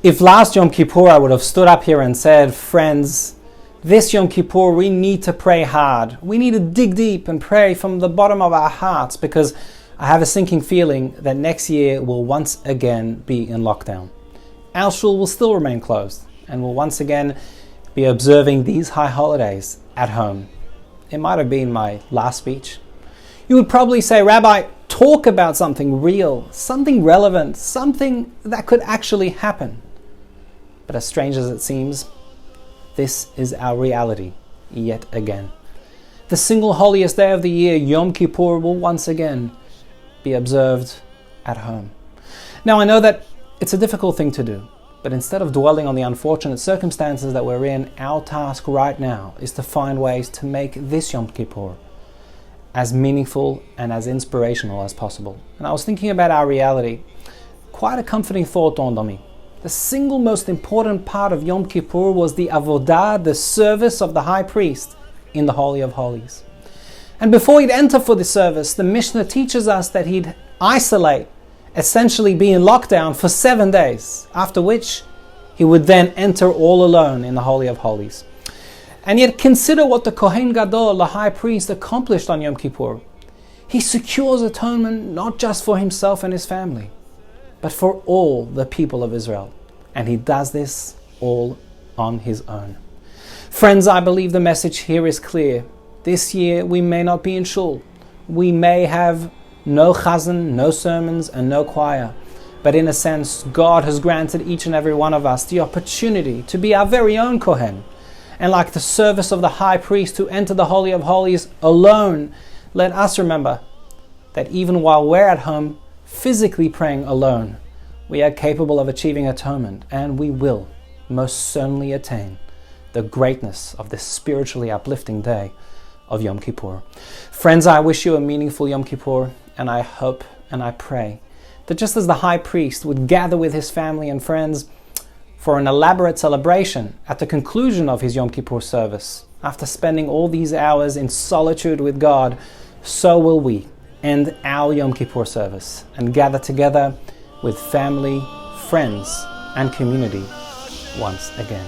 If last Yom Kippur I would have stood up here and said, friends, this Yom Kippur we need to pray hard. We need to dig deep and pray from the bottom of our hearts, because I have a sinking feeling that next year will once again be in lockdown. Our shul will still remain closed and will once again be observing these high holidays at home. It might have been my last speech. You would probably say, Rabbi, talk about something real, something relevant, something that could actually happen. But as strange as it seems, this is our reality yet again. The single holiest day of the year, Yom Kippur, will once again be observed at home. Now I know that it's a difficult thing to do, but instead of dwelling on the unfortunate circumstances that we're in, our task right now is to find ways to make this Yom Kippur as meaningful and as inspirational as possible. And I was thinking about our reality. Quite a comforting thought dawned on me. The single most important part of Yom Kippur was the avodah, the service of the high priest in the Holy of Holies. And before he'd enter for the service, the Mishnah teaches us that he'd isolate, essentially be in lockdown for 7 days, after which he would then enter all alone in the Holy of Holies. And yet consider what the Kohen Gadol, the high priest, accomplished on Yom Kippur. He secures atonement not just for himself and his family, but for all the people of Israel. And he does this all on his own. Friends, I believe the message here is clear. This year we may not be in shul. We may have no chazan, no sermons, and no choir. But in a sense, God has granted each and every one of us the opportunity to be our very own Kohen. And like the service of the high priest to enter the Holy of Holies alone, let us remember that even while we're at home, physically praying alone, we are capable of achieving atonement, and we will most certainly attain the greatness of this spiritually uplifting day of Yom Kippur. Friends, I wish you a meaningful Yom Kippur, and I hope and I pray that just as the high priest would gather with his family and friends for an elaborate celebration at the conclusion of his Yom Kippur service, after spending all these hours in solitude with God, so will we end our Yom Kippur service and gather together with family, friends, and community once again.